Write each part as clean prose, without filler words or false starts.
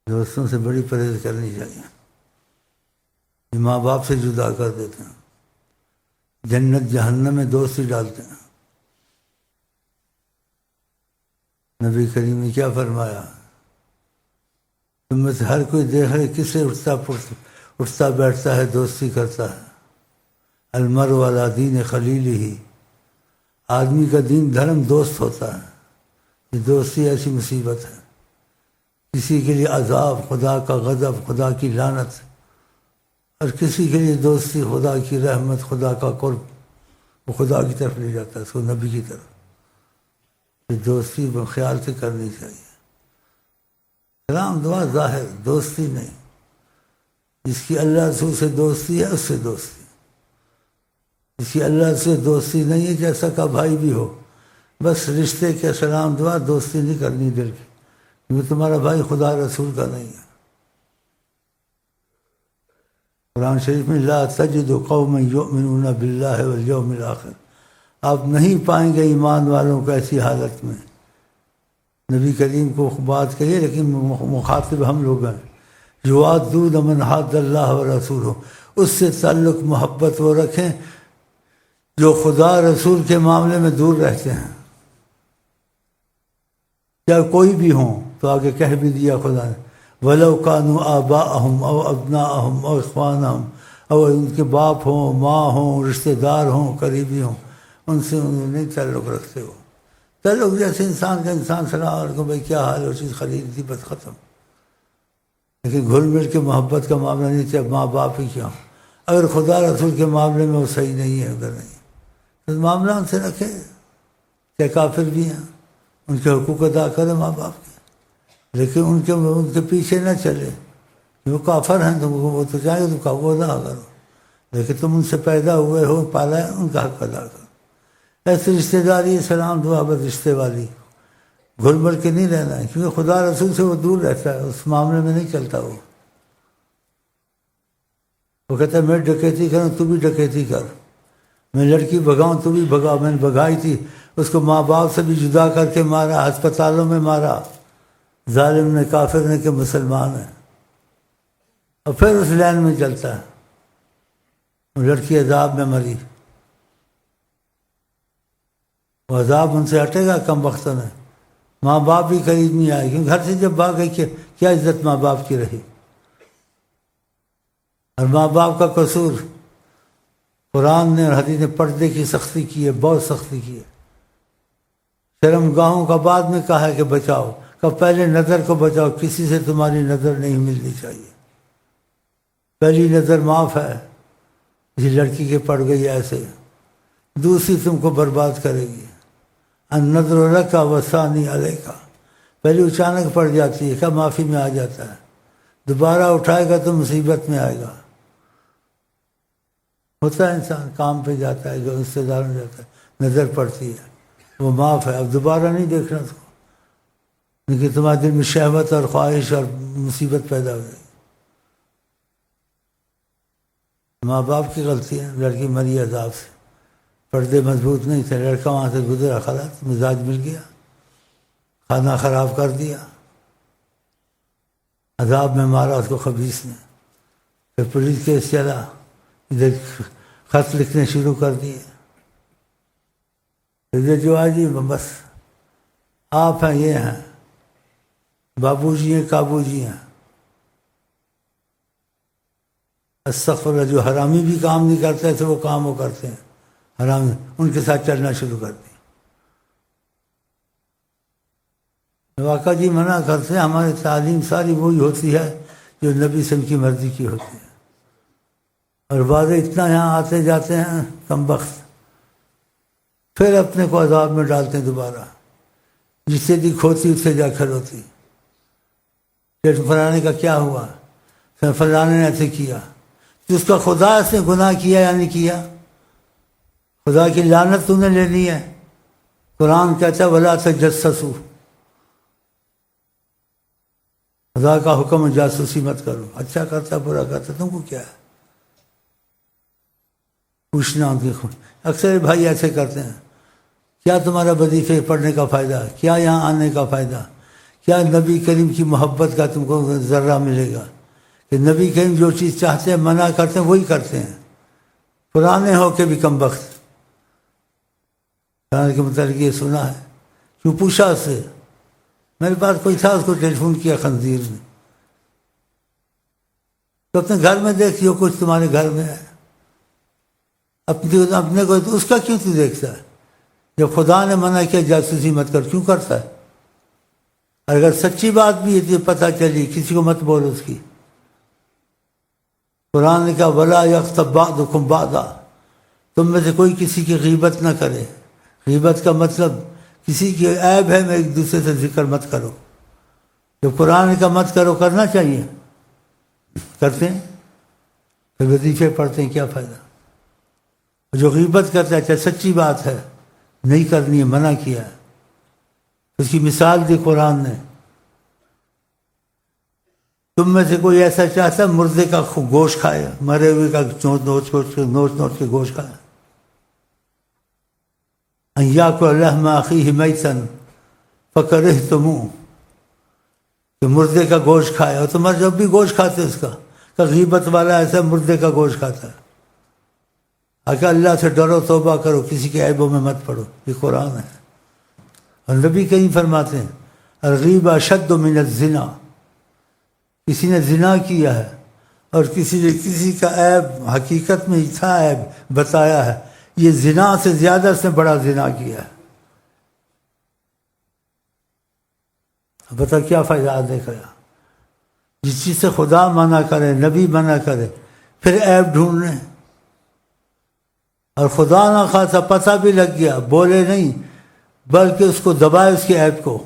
دوستوں سے بڑی پرہیز کرنی چاہیے، یہ ماں باپ سے جدا کر دیتے ہیں، جنت جہنم میں دوستی ڈالتے ہیں۔ نبی کریم نے کیا فرمایا؟ تم میں سے ہر کوئی دیکھ رہے کس سے اٹھتا بیٹھتا ہے، دوستی کرتا ہے۔ المرء علی دین خلیلہ، آدمی کا دین دھرم دوست ہوتا ہے۔ یہ دوستی ایسی مصیبت ہے، کسی کے لیے عذاب، خدا کا غضب، خدا کی لعنت، اور کسی کے لیے دوستی خدا کی رحمت، خدا کا قرب، وہ خدا کی طرف لے جاتا ہے، اس کو نبی کی طرف۔ یہ دوستی خیال سے کرنی چاہیے۔ سلام دعا ظاہر، دوستی نہیں۔ جس کی اللہ رسول سے دوستی ہے اس سے دوستی، جس کی اللہ سے دوستی نہیں ہے، جیسا کا بھائی بھی ہو، بس رشتے کے سلام دعا، دوستی نہیں کرنی دل کی، کیونکہ تمہارا بھائی خدا رسول کا نہیں ہے۔ قرآن شریف میں لا تجد قوما یؤمنون باللہ والیوم الآخر، آپ نہیں پائیں گے ایمان والوں کو ایسی حالت میں۔ نبی کریم کو بات کہیے، لیکن مخاطب ہم لوگ ہیں۔ یوادون من حاد اللہ ورسولہ، اس سے تعلق محبت وہ رکھیں جو خدا رسول کے معاملے میں دور رہتے ہیں، یا کوئی بھی ہوں۔ تو آگے کہہ بھی دیا خدا نے وَلَوْ كَانُوا آبَاءَهُمْ أَوْ أَبْنَاءَهُمْ أَوْ إِخْوَانَهُمْ، اور ان کے باپ ہوں، ماں ہوں، رشتہ دار ہوں، قریبی ہوں، ان سے انہیں نہیں تعلق رکھتے ہو۔ تعلق جیسے انسان کا انسان سلام علیکم بھائی کیا حال ہے، وہ چیز خرید تھی بس ختم۔ لیکن گھل مل کے محبت کا معاملہ نہیں، چاہے ماں باپ ہی کیا ہوں۔ اگر خدا رسول کے معاملے میں وہ صحیح نہیں ہے، ادھر نہیں، تو معاملہ ان سے رکھے، چاہے کافر بھی ہیں، ان کے حقوق ادا کرے ماں باپ کے، لیکن ان کے پیچھے نہ چلے۔ وہ کافر ہیں تو وہ تو چاہے تو وہ ادا کرو، لیکن تم ان سے پیدا ہوئے ہو، پالا ہے، ان کا حق ادا کرو۔ ایسے رشتہ داری سلام دعا بس رشتے والی، گھل مل کے نہیں رہنا ہے، کیونکہ خدا رسول سے وہ دور رہتا ہے، اس معاملے میں نہیں چلتا۔ وہ کہتا ہے میں ڈکیتی کروں تو بھی ڈکیتی کر، میں لڑکی بھگاؤں تو بھی بھگا۔ میں نے بھگائی تھی، اس کو ماں باپ سے بھی جدا کر کے مارا، ہسپتالوں میں مارا ظالم نے، کافر نے کہ مسلمان ہے، اور پھر اس لائن میں چلتا ہے۔ وہ لڑکی عذاب میں مری، وہ عذاب ان سے ہٹے گا کم وقت میں؟ ماں باپ بھی قریب نہیں آئے، کیونکہ گھر سے جب بھاگ گئی کیا عزت ماں باپ کی رہی؟ اور ماں باپ کا قصور، قرآن نے اور حدیث نے پردے کی سختی کی ہے، بہت سختی کی ہے۔ شرم گاہوں کا بعد میں کہا ہے کہ بچاؤ، کہ پہلے نظر کو بچاؤ، کسی سے تمہاری نظر نہیں ملنی چاہیے۔ پہلی نظر معاف ہے، کسی لڑکی کے پڑ گئی ایسے، دوسری تم کو برباد کرے گی۔ النظر لک والثانی علیک، پہلی اچانک پڑ جاتی ہے، کیا معافی میں آ جاتا ہے، دوبارہ اٹھائے گا تو مصیبت میں آئے گا۔ ہوتا ہے انسان کام پہ جاتا ہے، جو رشتے دار میں جاتا ہے، نظر پڑتی ہے، وہ معاف ہے، اب دوبارہ نہیں دیکھنا اس کو، کیونکہ تمہارے دل میں شہوت اور خواہش اور مصیبت پیدا ہو جائے گی۔ ماں باپ کی غلطی ہے، لڑکی مری عذاب سے، پردے مضبوط نہیں تھے، لڑکا وہاں سے گزرا، خلاص مزاج مل گیا، کھانا خراب کر دیا، عذاب میں مارا اس کو خبیث نے۔ پھر پولیس کیس چلا، ادھر خط لکھنے شروع کر دیے، ادھر جو آجی بس آپ ہیں، یہ ہیں، بابو جی ہیں، کابو جی ہیں۔ استغفراللہ، جو حرامی بھی کام نہیں کرتے تھے وہ کام وہ کرتے ہیں، حرامی ان کے ساتھ چلنا شروع کر دیا۔ واقعہ جی منع کرتے ہیں، ہماری تعلیم ساری وہی ہوتی ہے جو نبی صلی کی مرضی کی ہوتی ہے، اور بعض اتنا یہاں آتے جاتے ہیں کم بخت، پھر اپنے کو عذاب میں ڈالتے ہیں دوبارہ، جس سے دی کھوتی اس سے جا کھڑوتی، پیٹ فلانے کا کیا ہوا، فلانے نے ایسے کیا، تو اس کا خدا سے گناہ کیا یا نہیں کیا؟ خدا کی لعنت تو نے لینی ہے۔ قرآن کہتا ہے وَلَا تَجَسَّسُوا، خدا کا حکم جاسوسی مت کرو، اچھا کرتا برا کرتا تم کو کیا ہے؟ پوچھنا ان کی اکثر بھائی ایسے کرتے ہیں، کیا تمہارا وظیفے پڑھنے کا فائدہ، کیا یہاں آنے کا فائدہ، کیا نبی کریم کی محبت کا تم کو ذرہ ملے گا کہ نبی کریم جو چیز چاہتے ہیں منع کرتے ہیں وہی کرتے ہیں، پرانے ہو کے بھی کم بخت۔ کے متعلق یہ سنا ہے، کیوں پوچھا اس سے، میرے پاس کوئی تھا، اس کو ٹیلی فون کیا خنزیر نے، تو اپنے گھر میں دیکھ جو کچھ تمہارے گھر میں ہے، اپنے کو اس کا کیوں تو دیکھتا ہے؟ جب خدا نے منع کیا جاسوسی مت کر، کیوں کرتا ہے؟ اگر سچی بات بھی ہے پتہ چلی، کسی کو مت بول اس کی۔ قرآن نے کہا وَلَا يَغْتَبْ بَعْضُكُمْ بَعْضًا، تم میں سے کوئی کسی کی غیبت نہ کرے۔ غیبت کا مطلب کسی کی عیب ہے میں ایک دوسرے سے ذکر مت کرو۔ جب قرآن کا مت کرو، کرنا چاہیے، کرتے ہیں، پھر وظیفے پڑھتے ہیں، کیا فائدہ؟ جو غیبت کرتا ہے چاہے سچی بات ہے، نہیں کرنی ہے، منع کیا ہے، اس کی مثال دی قرآن نے۔ تم میں سے کوئی ایسا چاہتا ہے مردے کا گوشت کھائے، مرے ہوئے کا نوچ کے گوشت کھائے؟ ان یاکل لحم اخیہ میتا فکرہتموہ، کہ مردے کا گوشت کھائے، اور تمہارے جب بھی گوشت کھاتے اس کا، کہ غیبت والا ایسا مردے کا گوشت کھاتا ہے۔ اگر اللہ سے ڈرو، توبہ کرو، کسی کے عیبوں میں مت پڑو، یہ قرآن ہے۔ اور نبی کہیں فرماتے ہیں الغیبہ اشد من الزنا، کسی نے زنا کیا ہے اور کسی نے کسی کا عیب حقیقت میں تھا عیب بتایا ہے، یہ زنا سے زیادہ اس نے بڑا زنا کیا ہے۔ بتا کیا فائدہ آدھے کا؟ جس چیز سے خدا منع کرے، نبی منع کرے، پھر عیب ڈھونڈنے، اور خدا نہ خاصا پتہ بھی لگ گیا، بولے نہیں بلکہ اس کو دبائے، اس کے عیب کو۔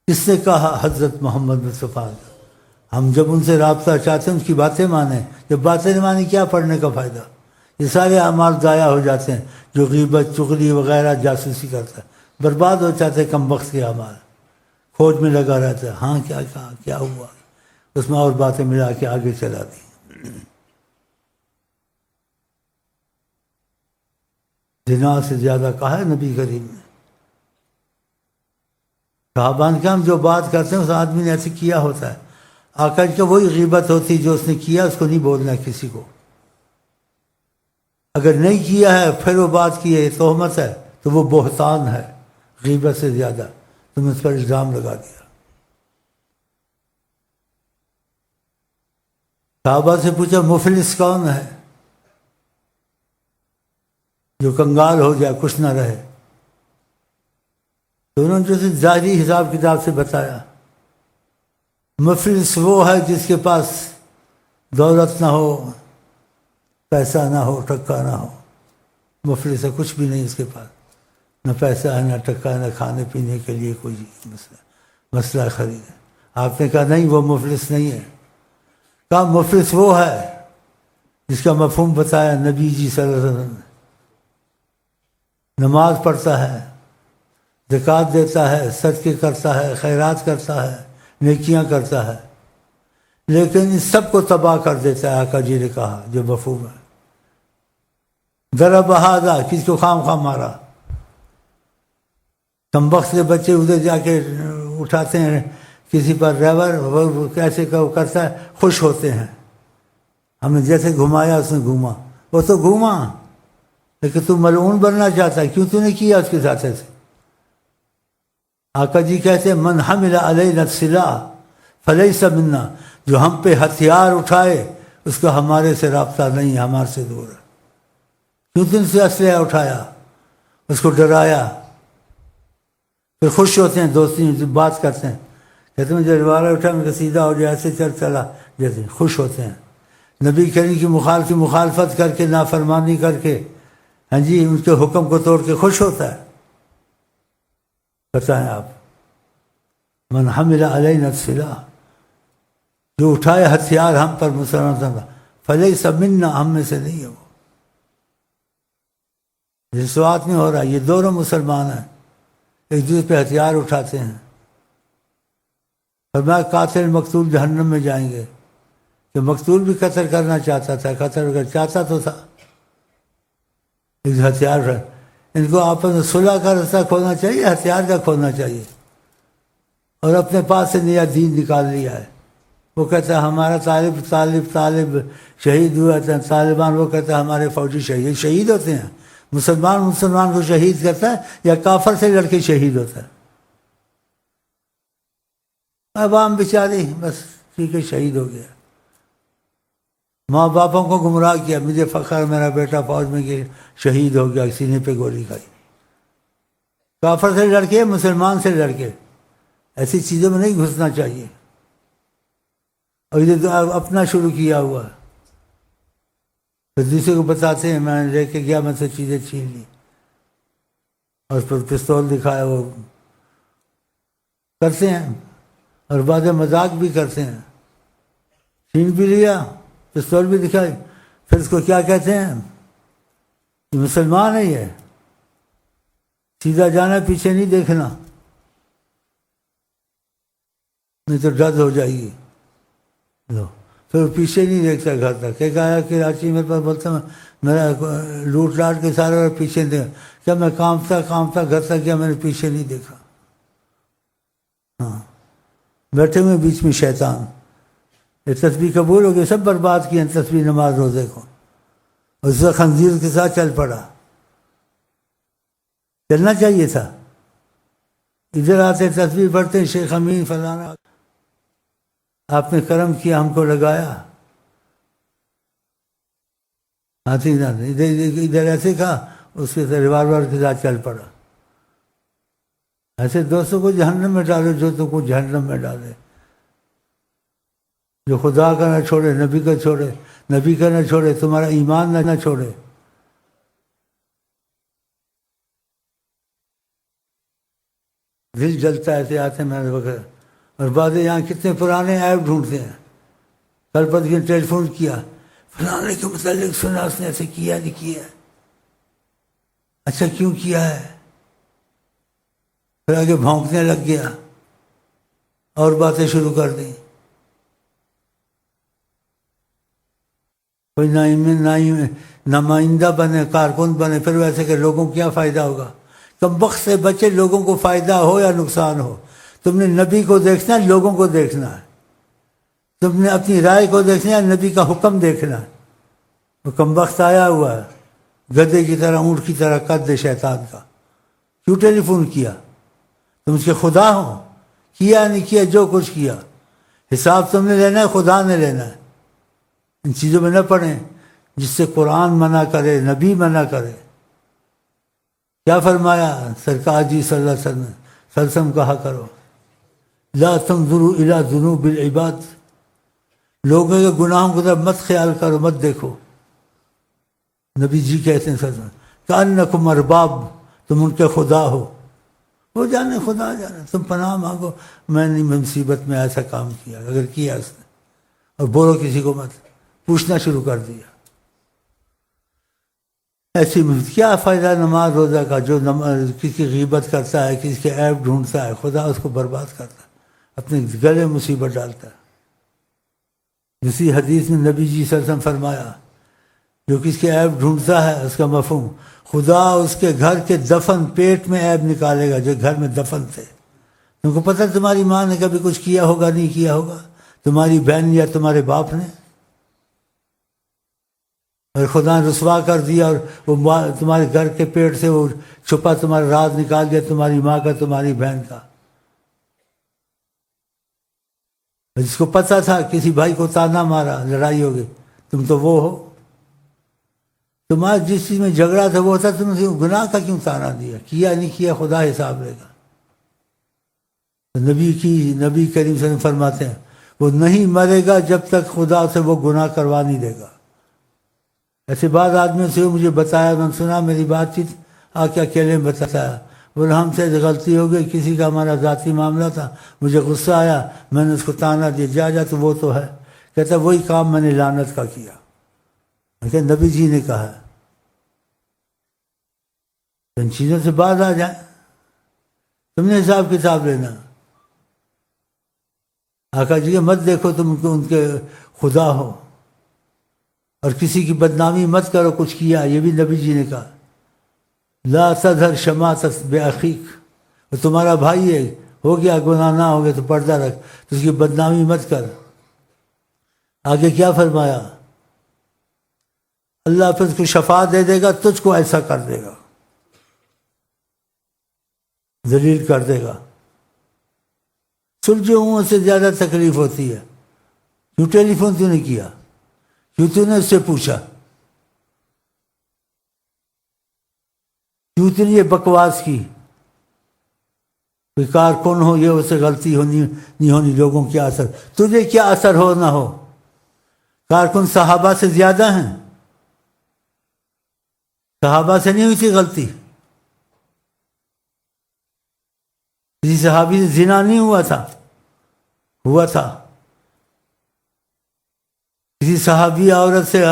اس نے کہا حضرت محمد مصطفیٰ، ہم جب ان سے رابطہ چاہتے ہیں ان کی باتیں مانیں، جب باتیں نہیں مانی کیا پڑھنے کا فائدہ؟ یہ سارے اعمال ضائع ہو جاتے ہیں، جو غیبت چغلی وغیرہ جاسوسی کرتا ہے، برباد ہو جاتے ہیں کم وقت کے اعمال، کھوج میں لگا رہتا ہے، ہاں کیا کہا، کیا ہوا، اس میں اور باتیں ملا کے آگے چلا دی۔ زنا سے زیادہ کہا ہے نبی کریم نے۔ صحابہ کرام جو بات کرتے ہیں اس آدمی نے ایسے کیا ہوتا ہے، آقا جی کا وہی غیبت ہوتی جو اس نے کیا اس کو نہیں بولنا کسی کو، اگر نہیں کیا ہے پھر وہ بات کی ہے، یہ تہمت ہے تو وہ بہتان ہے، غیبت سے زیادہ تم اس پر الزام لگا دیا۔ صحابہ سے پوچھا مفلس کون ہے؟ جو کنگال ہو جائے، کچھ نہ رہے، تو انہوں نے جو ظاہری حساب کتاب سے بتایا، مفلس وہ ہے جس کے پاس دولت نہ ہو، پیسہ نہ ہو، ٹکا نہ ہو، مفلس ہے، کچھ بھی نہیں اس کے پاس، نہ پیسہ ہے، نہ ٹکا، نہ کھانے پینے کے لیے کوئی مسئلہ خرید ہے۔ آپ نے کہا نہیں وہ مفلس نہیں ہے، کہا مفلس وہ ہے جس کا مفہوم بتایا نبی جی صلی اللہ علیہ وسلم نے، نماز پڑھتا ہے، زکوٰۃ دیتا ہے، صدقے کرتا ہے، خیرات کرتا ہے، نیکیاں کرتا ہے، لیکن اس سب کو تباہ کر دیتا ہے، آقا جی نے کہا جو مفہوم ہے۔ ضرب ھذا، کس کو خام خام مارا، کم وقت کے بچے ادھر جا کے اٹھاتے ہیں کسی پر ڈرائیور، وہ کیسے کرتا ہے، خوش ہوتے ہیں، ہم نے جیسے گھمایا اس نے گھوما، وہ تو گھوما لیکن تو ملعون بننا چاہتا ہے، کیوں تو نے کیا اس کے ساتھ ایسے؟ آقا جی کہتے ہیں من حمل علینا السلاح فلیس منا، جو ہم پہ ہتھیار اٹھائے اس کا ہمارے سے رابطہ نہیں ہے، ہمارے سے دور ہے۔ کیوں تم سے اسلحہ اٹھایا، اس کو ڈرایا، پھر خوش ہوتے ہیں، دوستی بات کرتے ہیں، کہتے ہیں جب دوبارہ اٹھا میں سیدھا ہو جائے، ایسے چلا جیسے، خوش ہوتے ہیں۔ نبی کریم کی مخالفت کر کے، نافرمانی کر کے، ہاں جی، ان کے حکم کو توڑ کے خوش ہوتا ہے۔ بتائیں آپ، من حمل علینا السلاح، جو اٹھائے ہتھیار ہم پر، مسلمان فلیس منا، ہم میں سے نہیں ہے وہ۔ جس بات میں ہو رہا ہے، یہ دونوں مسلمان ہیں، ایک دوسرے پہ ہتھیار اٹھاتے ہیں، فرمایا قاتل مقتول جہنم میں جائیں گے، کہ مقتول بھی قتل کرنا چاہتا تھا، قتل اگر چاہتا تو تھا، ایک ہتھیار ان کو آپس میں صلح کا رستہ کھولنا چاہیے، ہتھیار کا کھولنا چاہیے، اور اپنے پاس سے نیا دین نکال لیا ہے۔ وہ کہتا ہے ہمارا طالب شہید ہوا تھا، طالبان وہ کہتا ہے ہمارے فوجی شہید ہوتے ہیں۔ مسلمان کو شہید کرتا ہے یا کافر سے لڑ کے شہید ہوتا ہے؟ عوام بیچاری بس ٹھیک ہے شہید ہو گیا، ماں باپوں کو گمراہ کیا، مجھے فخر میرا بیٹا فوج میں گیا شہید ہو گیا، سینے پہ گولی کھائی۔ کافر سے لڑ کے، مسلمان سے لڑ کے، ایسی چیزوں میں نہیں گھسنا چاہیے۔ اور یہ تو اپنا شروع کیا ہوا ہے، پھر دوسرے کو بتاتے ہیں میں لے کے گیا، میں سے چیزیں چھین لی، اور پھر پستول دکھایا، وہ کرتے ہیں، اور بعد مذاق بھی کرتے ہیں، چھین بھی لیا، پستول بھی دکھائی، پھر اس کو کیا کہتے ہیں؟ یہ مسلمان ہے، یہ سیدھا جانا، پیچھے نہیں دیکھنا، نہیں تو ڈر ہو جائے گی۔ لو پھر پیچھے نہیں دیکھتا گھر تک، ایک آیا کہ راچی میرے پاس بولتا میں میرا لوٹ لاٹ کے سارے اور پیچھے دیکھا، کیا میں کامتا گھر تک گیا، میں نے پیچھے نہیں دیکھا۔ ہاں بیٹھے ہوئے بیچ میں شیطان، یہ تسبیح قبول ہو گئی، سب برباد کیے تسبیح نماز روزے کو، اور اس وقت خنزیر کے ساتھ چل پڑا۔ چلنا چاہیے تھا، ادھر آتے تسبیح پڑھتے، شیخ امین فلانا، آپ نے کرم کیا، ہم کو لگایا، ہاتھی نہ ادھر ایسے کھا، اس کے ساتھ ریوالور کے ساتھ چل پڑا۔ ایسے دوستوں کو جہنم میں ڈالو جو تم کو جہنم میں ڈالے، جو خدا کا نہ چھوڑے، نبی کا چھوڑے، نبی کا نہ چھوڑے، تمہارا ایمان نہ چھوڑے۔ دل جلتا ہے ایسے آتے میں وغیرہ، اور بعد یہاں کتنے پرانے ایپ ڈھونڈتے ہیں۔ کل پت کے ٹیلی فون کیا، فلانے کے متعلق سنا، اس نے ایسے کیا نہیں کیا، اچھا کیوں کیا ہے؟ پھر آگے بھونکنے لگ گیا اور باتیں شروع کر دیں۔ کوئی نمائندہ بنے، کارکن بنے، پھر ویسے کہ لوگوں کو کیا فائدہ ہوگا؟ کم وقت سے بچے، لوگوں کو فائدہ ہو یا نقصان ہو، تم نے نبی کو دیکھنا ہے، لوگوں کو دیکھنا ہے، تم نے اپنی رائے کو دیکھنا ہے، نبی کا حکم دیکھنا ہے۔ وہ کم وقت آیا ہوا ہے، گدھے کی طرح، اونٹ کی طرح قد شیطان کا۔ کیوں ٹیلی فون کیا؟ تم اس کے خدا ہو؟ کیا نہیں کیا، جو کچھ کیا حساب تم نے لینا ہے، خدا نے لینا ہے۔ ان چیزوں میں نہ پڑیں جس سے قرآن منع کرے، نبی منع کرے۔ کیا فرمایا سرکار جی صلی اللہ علیہ وسلم کہا کرو، لا تنظروا الی ذنوب العباد، لوگوں کے گناہوں کو طرف مت خیال کرو، مت دیکھو۔ نبی جی کہتے ہیں صلی اللہ علیہ وسلم کأنکم ارباب، تم ان کے خدا ہو۔ وہ جانے خدا جانے، تم پناہ مانگو، میں نے مصیبت میں ایسا کام کیا، اگر کیا اس نے، اور بولو کسی کو مت، پوچھنا شروع کر دیا۔ ایسی کیا فائدہ نماز روزہ کا؟ جو کسی کی غیبت کرتا ہے، کسی کے عیب ڈھونڈتا ہے، خدا اس کو برباد کرتا ہے، اپنے گلے مصیبت ڈالتا ہے۔ اسی حدیث میں نبی جی صلی اللہ علیہ وسلم فرمایا، جو کسی کے عیب ڈھونڈتا ہے، اس کا مفہوم خدا اس کے گھر کے دفن پیٹ میں عیب نکالے گا، جو گھر میں دفن تھے۔ تم کو پتہ تمہاری ماں نے کبھی کچھ کیا ہوگا، نہیں کیا ہوگا، تمہاری بہن یا تمہارے باپ نے، اور خدا نے رسوا کر دیا، اور وہ تمہارے گھر کے پیٹ سے وہ چھپا تمہارا راز نکال دیا، تمہاری ماں کا، تمہاری بہن کا۔ جس کو پتہ تھا کسی بھائی کو تانا مارا، لڑائی ہو گئی، تم تو وہ ہو، تمہارا جس چیز میں جھگڑا تھا وہ تھا، تم نے گناہ کا کیوں تانا دیا؟ کیا نہیں کیا، خدا حساب لے گا۔ نبی کریم صلی اللہ علیہ وسلم فرماتے ہیں وہ نہیں مرے گا جب تک خدا سے وہ گناہ کروا نہیں دے گا۔ ایسے بعض آدمیوں سے مجھے بتایا، میں نے سنا، میری بات چیت آ کے اکیلے میں بتایا، بولے ہم سے غلطی ہو گئی، کسی کا ہمارا ذاتی معاملہ تھا، مجھے غصہ آیا، میں نے اس کو تانا دیا، جا تو وہ تو ہے، کہتا وہی کام میں نے لعنت کا کیا۔ کہ نبی جی نے کہا ان چیزوں سے باز آ جائیں، تم نے حساب کتاب لینا۔ آقا جی مت دیکھو تم کو ان کے خدا ہو، اور کسی کی بدنامی مت کرو، کچھ کیا، یہ بھی نبی جی نے کہا لا تظہر شماتت بأخیک، وہ تمہارا بھائی ہے، ہو گیا گناہ نہ ہو گیا تو پردہ رکھ، تو اس کی بدنامی مت کر۔ آگے کیا فرمایا؟ اللہ پھر اس کو شفا دے دے گا، تجھ کو ایسا کر دے گا، ذلیل کر دے گا۔ سلجھے ہوں سے زیادہ تکلیف ہوتی ہے۔ کیوں ٹیلی فون تو نے کیا؟ کیوں تو نے اس سے پوچھا؟ کیوں تو نے یہ بکواس کی؟ کوئی کارکن ہو، یہ اسے غلطی ہونی نہیں ہونی، لوگوں کیا اثر، تجھے کیا اثر ہو نہ ہو؟ کارکن صحابہ سے زیادہ ہیں؟ صحابہ سے نہیں ہوئی تھی غلطی؟ کسی صحابی سے زنا نہیں ہوا تھا؟ ہوا تھا۔ کسی صحابی عورت سے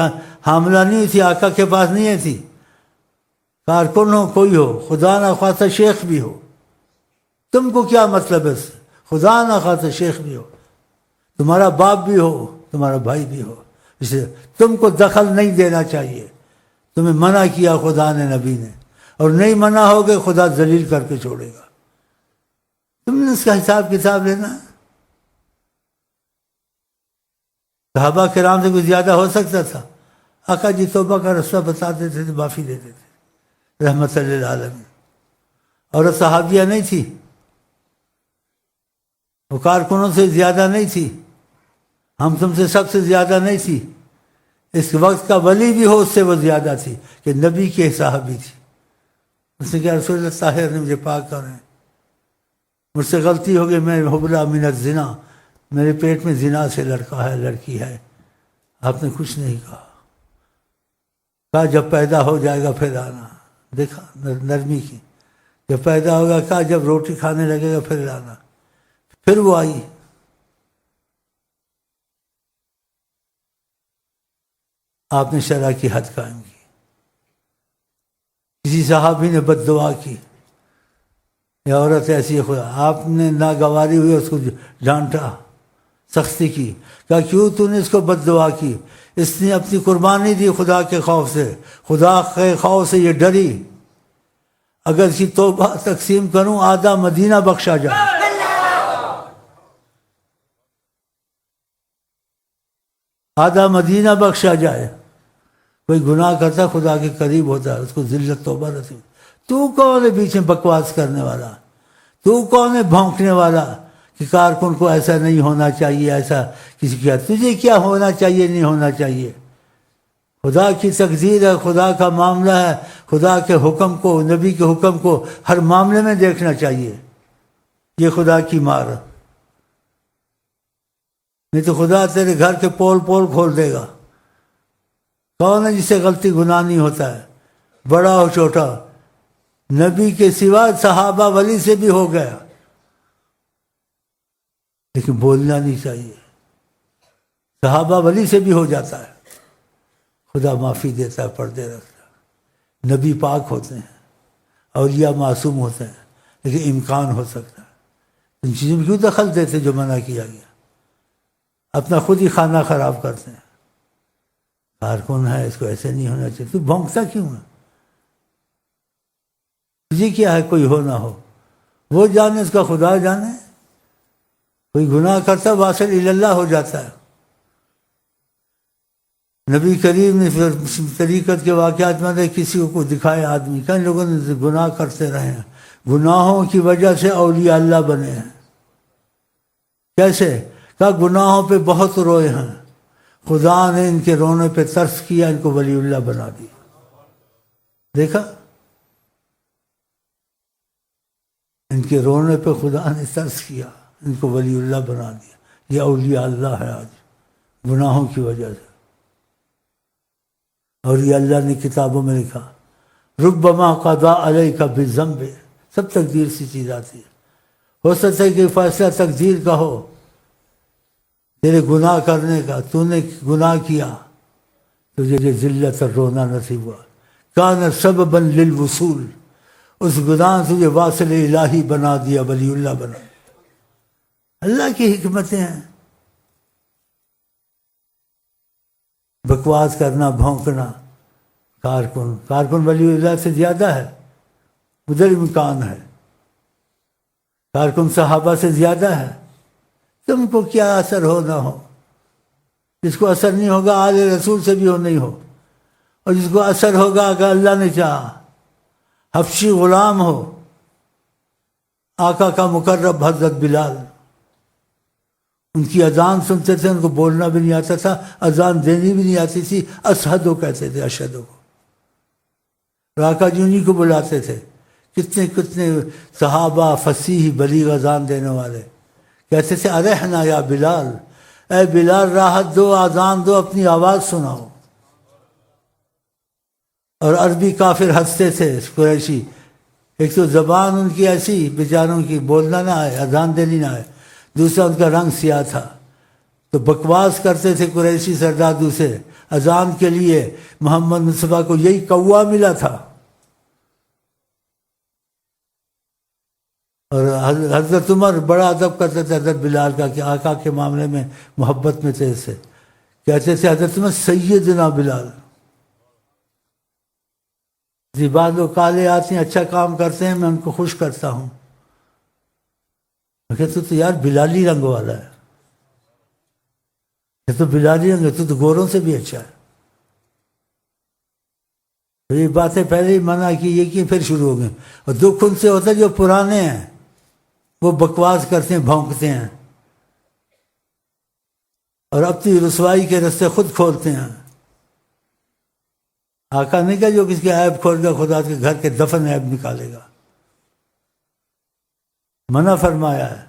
حاملہ نہیں ہوئی تھی؟ آقا کے پاس نہیں ہے تھی؟ کارکن ہو، کوئی ہو، خدا نہ خواستہ شیخ بھی ہو، تم کو کیا مطلب ہے اس سے؟ خدا نہ خواستہ شیخ بھی ہو، تمہارا باپ بھی ہو، تمہارا بھائی بھی ہو، اس لیے تم کو دخل نہیں دینا چاہیے۔ تمہیں منع کیا خدا نے، نبی نے، اور نہیں منع ہوگے خدا ذلیل کر کے چھوڑے گا۔ تم نے اس کا حساب کتاب لینا ہے۔ صحابہ کرام سے کچھ زیادہ ہو سکتا تھا؟ آقا جی توبہ کا رستہ بتا دیتے تھے، معافی دے دیتے تھے، رحمت للعالمین۔ اور صحابیہ نہیں تھی، وہ کارکنوں سے زیادہ نہیں تھی، ہم تم سے سب سے زیادہ نہیں تھی، اس وقت کا ولی بھی ہو اس سے وہ زیادہ تھی، کہ نبی کے صحابی تھی۔ اس نے کہا رسول اللہ طاہر نے مجھے پاک کریں، مجھ سے غلطی ہو گئی، میں حبلا من الزنا، میرے پیٹ میں زنا سے لڑکا ہے، لڑکی ہے۔ آپ نے کچھ نہیں کہا، کہا جب پیدا ہو جائے گا پھر آنا۔ دیکھا نرمی کی، جب پیدا ہوگا، کہا جب روٹی کھانے لگے گا پھر آنا۔ پھر وہ آئی۔ آپ نے شرع کی حد قائم کی۔ کسی صحابی نے بد دعا کی، یہ عورت ایسی ہے، خدا، آپ نے ناگواری ہوئی، اس کو ڈانٹا، سختی کی، کہا کیوں تو نے اس کو بد دعا کی؟ اس نے اپنی قربانی دی خدا کے خوف سے، خدا کے خوف سے یہ ڈری، اگر اس کی توبہ تقسیم کروں آدھا مدینہ بخشا جائے۔ آدھا مدینہ بخشا جائے۔ کوئی گناہ کرتا خدا کے قریب ہوتا ہے، اس کو ذلت توبہ نصیب۔ تو کون ہے بیچ میں بکواس کرنے والا؟ تو کون ہے بھونکنے والا کہ کارکن کو ایسا نہیں ہونا چاہیے، ایسا کسی کیا؟ تجھے کیا ہونا چاہیے، نہیں ہونا چاہیے؟ خدا کی تقدیر ہے، خدا کا معاملہ ہے، خدا کے حکم کو، نبی کے حکم کو ہر معاملے میں دیکھنا چاہیے۔ یہ خدا کی مار، نہیں تو خدا تیرے گھر کے پول پول کھول دے گا۔ کون ہے جسے غلطی گناہ نہیں ہوتا ہے، بڑا ہو چھوٹا؟ نبی کے سوا صحابہ ولی سے بھی ہو گیا، لیکن بولنا نہیں چاہیے۔ صحابہ ولی سے بھی ہو جاتا ہے، خدا معافی دیتا ہے، پردے رکھتا ہے۔ نبی پاک ہوتے ہیں، اولیاء معصوم ہوتے ہیں، لیکن امکان ہو سکتا ہے۔ ان چیزوں میں کیوں دخل دیتے جو منع کیا گیا؟ اپنا خود ہی خانہ خراب کرتے ہیں۔ کارکن ہے، اس کو ایسے نہیں ہونا چاہیے، تو بھونکتا کیوں ہے؟ تجھے کیا ہے کوئی ہو نہ ہو؟ وہ جانے، اس کا خدا جانے۔ کوئی گناہ کرتا واصل اللہ ہو جاتا ہے۔ نبی کریم نے طریقت کے واقعات میں کسی کو دکھایا، آدمی کئی لوگوں نے گناہ کرتے رہے ہیں، گناہوں کی وجہ سے اولیاء اللہ بنے ہیں۔ کیسے؟ کہا گناہوں پہ بہت روئے ہیں، خدا نے ان کے رونے پہ ترس کیا، ان کو ولی اللہ بنا دیا۔ دیکھا، ان کے رونے پہ خدا نے ترس کیا، ان کو ولی اللہ بنا دیا۔ یہ اولیاء اللہ ہے آج، گناہوں کی وجہ سے۔ اور یہ اللہ نے کتابوں میں لکھا، ربما قضا علیک بالذنب، سب تقدیر سی چیز آتی ہے۔ ہو سکتا ہے کہ فیصلہ تقدیر کا ہو، تیرے گناہ کرنے کا، تو نے گناہ کیا، تجھے ذلت اور رونا نصیب ہوا۔ کان سببا للوصول، اس گناہ سے تجھے واصل الہی بنا دیا، ولی اللہ بنا دیا۔ اللہ کی حکمتیں ہیں۔ بکواس کرنا، بھونکنا، کارکن ولی اللہ سے زیادہ ہے۔ ادھر امکان ہے، کارکن صحابہ سے زیادہ ہے، تم کو کیا اثر ہو نہ ہو، جس کو اثر نہیں ہوگا آل رسول سے بھی ہو نہیں ہو، اور جس کو اثر ہوگا اگر اللہ نے چاہا حبشی غلام ہو، آقا کا مقرب حضرت بلال، ان کی اذان سنتے تھے، ان کو بولنا بھی نہیں آتا تھا، اذان دینی بھی نہیں آتی تھی، اشہدو کہتے تھے، اشہدو کو، آقا جی انہی کو بلاتے تھے۔ کتنے کتنے صحابہ فصیح بلیغ اذان دینے والے کہتے تھے ارحنا یا بلال، اے بلال راحت دو، اذان دو، اپنی آواز سناؤ۔ اور عربی کافر ہنستے تھے قریشی، ایک تو زبان ان کی ایسی بیچاروں کی، بولنا نہ آئے، اذان دینی نہ آئے، دوسرا ان کا رنگ سیاہ تھا، تو بکواس کرتے تھے قریشی سردادو سے اذان کے لیے۔ محمد مصطفیٰ کو یہی کوا ملا تھا، اور حضرت عمر بڑا ادب کرتے تھے حضرت بلال کا کہ آقا کے معاملے میں محبت میں تھے، سے کہتے تھے حضرت عمر سیدنا بلال۔ بعض لوگ کالے آتے ہیں، اچھا کام کرتے ہیں، میں ان کو خوش کرتا ہوں، میں کہتا تو یار بلالی رنگ والا ہے، یہ تو بلالی رنگ ہے، تو گوروں سے بھی اچھا ہے۔ تو یہ باتیں پہلے ہی منع کی، یہ کی، پھر شروع ہو گئے، اور دکھ ان سے ہوتا ہے جو پرانے ہیں، وہ بکواس کرتے ہیں، بھونکتے ہیں، اور اپنی رسوائی کے رستے خود کھولتے ہیں۔ آقا نہیں کہ جو کسی کے عیب کھول گا خدا کے گھر کے دفن عیب نکالے گا، منع فرمایا ہے۔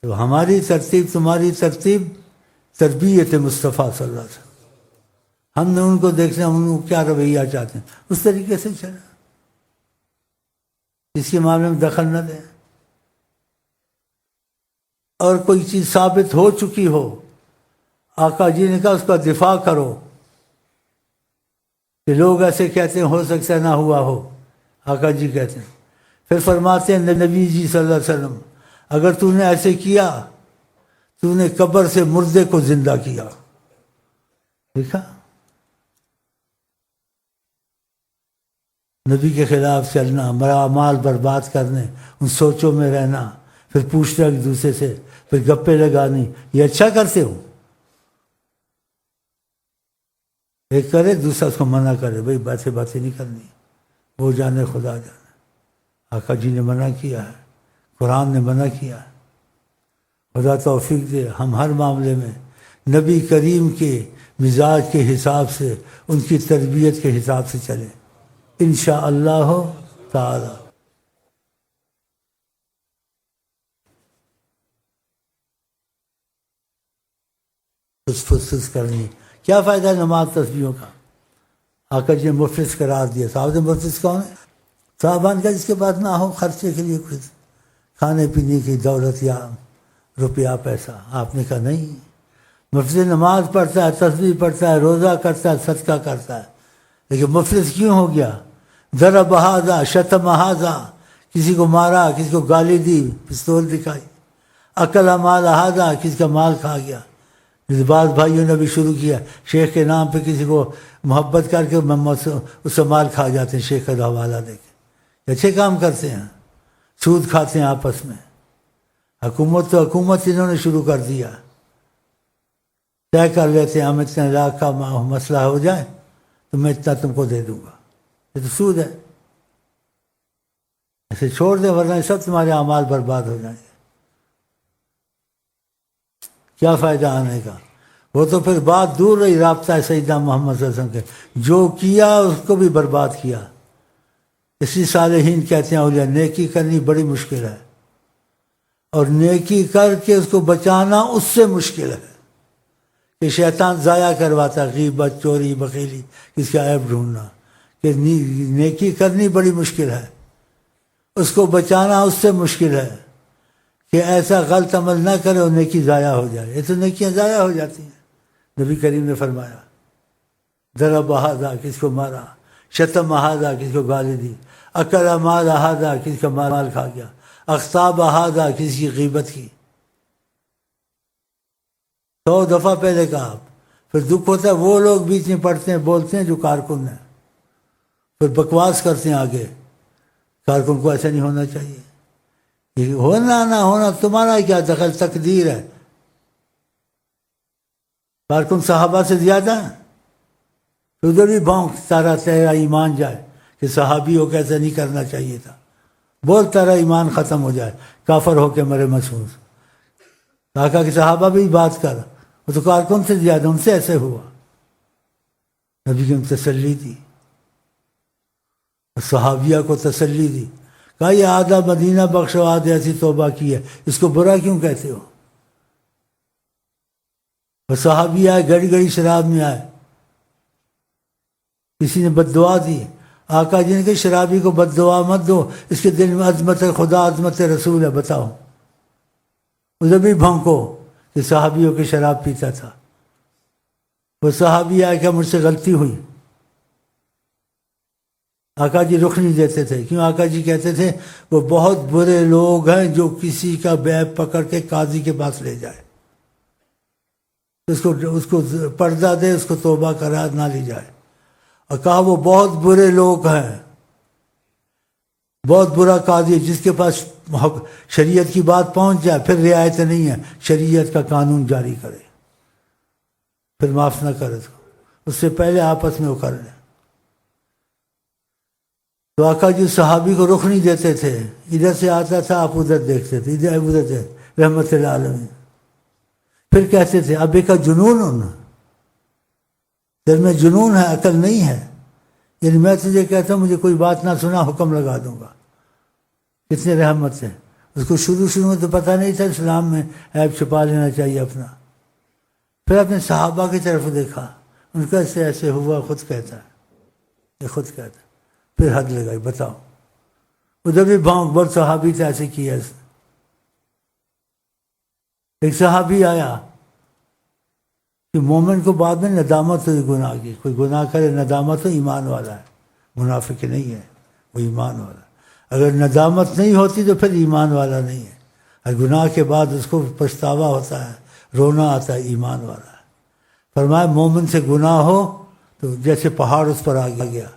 تو ہماری ترتیب، تمہاری ترتیب تربیت مصطفیٰ صلی اللہ علیہ وسلم، ہم نے ان کو دیکھنا، ان کو کیا رویہ چاہتے ہیں اس طریقے سے چلا، اس کے معاملے میں دخل نہ دیں۔ اور کوئی چیز ثابت ہو چکی ہو، آقا جی نے کہا اس کا دفاع کرو، کہ لوگ ایسے کہتے ہیں ہو سکتا ہے نہ ہوا ہو، آقا جی کہتے ہیں، پھر فرماتے ہیں نبی جی صلی اللہ علیہ وسلم اگر تو نے ایسے کیا تو نے قبر سے مردے کو زندہ کیا۔ دیکھا، نبی کے خلاف چلنا، مرا مال برباد کرنے، ان سوچوں میں رہنا، پھر پوچھنا ایک دوسرے سے، پھر گپے لگانی، یہ اچھا کرتے ہو؟ ایک کرے دوسرا اس کو منع کرے، بھائی باتیں نہیں کرنی، وہ جانے خدا جانے۔ آقا جی نے منع کیا ہے، قرآن نے منع کیا ہے۔ خدا توفیق دے ہم ہر معاملے میں نبی کریم کے مزاج کے حساب سے، ان کی تربیت کے حساب سے چلیں انشاءاللہ تعالی۔ فسفس کرنی، کیا فائدہ ہے نماز تسبیحوں کا؟ آقا جی نے مفلس قرار دیا۔ صاحب مفلس کون ہے؟ صاحبان کا جس کے بعد نہ ہو خرچے کے لیے کچھ کھانے پینے کی دولت یا روپیہ پیسہ۔ آپ نے کہا نہیں، مفلس نماز پڑھتا ہے، تسبیح پڑھتا ہے، روزہ کرتا ہے، صدقہ کرتا ہے، لیکن مفلس کیوں ہو گیا؟ ضرب ھذا شتم ھذا، کسی کو مارا، کسی کو گالی دی، پستول دکھائی، اکل مال ھذا، کسی کا مال کھا گیا۔ بعض بھائیوں نے بھی شروع کیا، شیخ کے نام پہ کسی کو محبت کر کے اس سے مال کھا جاتے ہیں، شیخ کا حوالہ دے کے، اچھے کام کرتے ہیں، سود کھاتے ہیں آپس میں۔ حکومت تو حکومت انہوں نے شروع کر دیا، طے کر لیتے ہیں ہم اتنے لاکھ کا مسئلہ ہو جائے تو میں اتنا تم کو دے دوں گا، یہ تو سود ہے۔ ایسے چھوڑ دیں ورنہ سب تمہارے اعمال برباد ہو جائیں گے، کیا فائدہ آنے کا؟ وہ تو پھر بات دور رہی، رابطہ ہے سیدنا محمد صلی اللہ علیہ وسلم کے، جو کیا اس کو بھی برباد کیا۔ اسی صالحین کہتے ہیں اولیاء، نیکی کرنی بڑی مشکل ہے، اور نیکی کر کے اس کو بچانا اس سے مشکل ہے کہ شیطان ضائع کرواتا ہے، غیبت، چوری، بخیلی، کس کا عیب ڈھونڈنا، کہ نیکی کرنی بڑی مشکل ہے، اس کو بچانا اس سے مشکل ہے کہ ایسا غلط عمل نہ کرے اور نیکی ضائع ہو جائے۔ یہ تو نیکیاں ضائع ہو جاتی ہیں۔ نبی کریم نے فرمایا ضرب ھذا، کس کو مارا، شتم ھذا، کس کو گالی دی، اکل مال ھذا، کس کا مال کھا گیا، اغتاب ھذا، کسی کی غیبت کی۔ 100 دفعہ پہلے کہا، پھر دکھ ہوتا ہے وہ لوگ بیچ میں پڑھتے ہیں، بولتے ہیں جو کارکن ہیں، پھر بکواس کرتے ہیں آگے، کارکن کو ایسا نہیں ہونا چاہیے. یہ ہونا نہ ہونا تمہارا کیا دخل، تقدیر ہے. کارکن صحابہ سے زیادہ ہیں. ادھر بھی بھونکتا رہتا ہے ایمان جائے کہ صحابیوں کو ایسا نہیں کرنا چاہیے تھا. بولتا رہا ایمان ختم ہو جائے، کافر ہو کے مرے محسوس. کہا کہ صحابہ بھی بات کر، وہ تو کارکن سے زیادہ، ان سے ایسے ہوا. نبی کی تسلی دی، صحابیہ کو تسلی دی. کہا یہ آدھا مدینہ بخشو، آدھے ایسی توبہ کی ہے، اس کو برا کیوں کہتے ہو؟ اور صحابی آئے گھڑی گھڑی شراب میں آئے. کسی نے بد دعا دی، آقا جی نے کہ شرابی کو بد دعا مت دو، اس کے دل میں عظمت خدا عظمت رسول ہے. بتاؤ ادھر بھی بھونکو کہ صحابیوں کی شراب پیتا تھا. وہ صحابی آئے کہ مجھ سے غلطی ہوئی. آقا جی رخ نہیں دیتے تھے. کیوں؟ آقا جی کہتے تھے وہ بہت برے لوگ ہیں جو کسی کا بیب پکڑ کے قاضی کے پاس لے جائے، اس کو پردہ دے، اس کو توبہ کرا نہ لی جائے. اور کہا وہ بہت برے لوگ ہیں، بہت برا قاضی جس کے پاس شریعت کی بات پہنچ جائے پھر رعایت نہیں ہے، شریعت کا قانون جاری کرے پھر معاف نہ کرے، تو اس سے پہلے آپس میں وہ کر لیں. تو آقا جی صحابی کو رخ نہیں دیتے تھے. ادھر سے آتا تھا آپ ادھر دیکھتے تھے، ادھر سے رحمت العالمین. پھر کہتے تھے ابے کا جنون، دل میں جنون ہے، عقل نہیں ہے. یعنی میں تجھے کہتا ہوں مجھے کوئی بات نہ سنا حکم لگا دوں گا. کتنے رحمت سے. اس کو شروع میں تو پتہ نہیں تھا اسلام میں عیب چھپا لینا چاہیے اپنا. پھر اپنے صحابہ کی طرف دیکھا، ان کا ایسے ہوا، خود کہتا ہے، یہ خود کہتا ہے. پھر حد لگائی. بتاؤ ادھر بھی بھونک بہت صحابی تھے ایسے کیا. ایک صحابی آیا کہ مومن کو بعد میں ندامت ہوئی گناہ کی. کوئی گناہ کرے ندامت ہو، ایمان والا ہے، منافق نہیں ہے، وہ ایمان والا ہے. اگر ندامت نہیں ہوتی تو پھر ایمان والا نہیں ہے. اور گناہ کے بعد اس کو پچھتاوا ہوتا ہے، رونا آتا ہے، ایمان والا ہے. فرمایا مومن سے گناہ ہو تو جیسے پہاڑ اس پر آ گیا.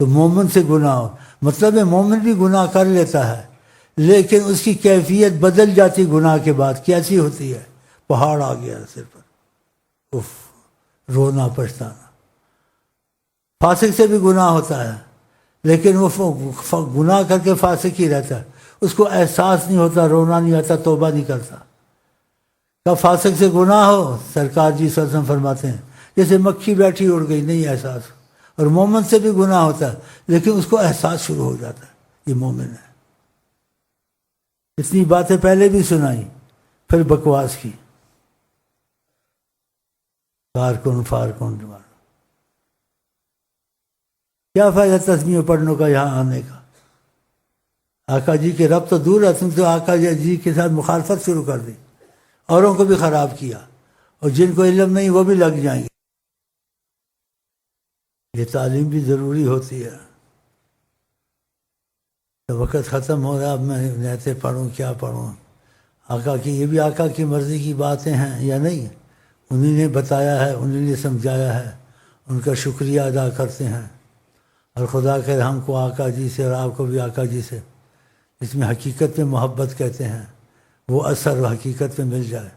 تو مومن سے گناہ ہو مطلب ہے مومن بھی گناہ کر لیتا ہے، لیکن اس کی کیفیت بدل جاتی گناہ کے بعد. کیسی ہوتی ہے؟ پہاڑ آ گیا سر پر، اف، رونا پچھتانا. فاسق سے بھی گناہ ہوتا ہے لیکن وہ گناہ کر کے فاسق ہی رہتا ہے، اس کو احساس نہیں ہوتا، رونا نہیں آتا، توبہ نہیں کرتا. کب فاسق سے گناہ ہو، سرکار جی صلی اللہ علیہ وسلم فرماتے ہیں جیسے مکھی بیٹھی اڑ گئی، نہیں احساس. اور مومن سے بھی گناہ ہوتا ہے لیکن اس کو احساس شروع ہو جاتا ہے، یہ مومن ہے. اتنی باتیں پہلے بھی سنائی، پھر بکواس کی. کارکن فارکن کیا فائدہ تسمیہ پڑھنے کا یہاں آنے کا؟ آقا جی کے رب تو دور ہے، تم تو آقا جی کے ساتھ مخالفت شروع کر دی، اوروں کو بھی خراب کیا، اور جن کو علم نہیں وہ بھی لگ جائیں گے. یہ تعلیم بھی ضروری ہوتی ہے. تو وقت ختم ہو رہا، اب میں نعتیں پڑھوں کیا پڑھوں؟ آقا کی یہ بھی آقا کی مرضی کی باتیں ہیں یا نہیں؟ انہی نے بتایا ہے، انہی نے سمجھایا ہے، ان کا شکریہ ادا کرتے ہیں. اور خدا کے ہم کو آقا جی سے اور آپ کو بھی آقا جی سے، اس میں حقیقت میں محبت کہتے ہیں، وہ اثر و حقیقت میں مل جائے.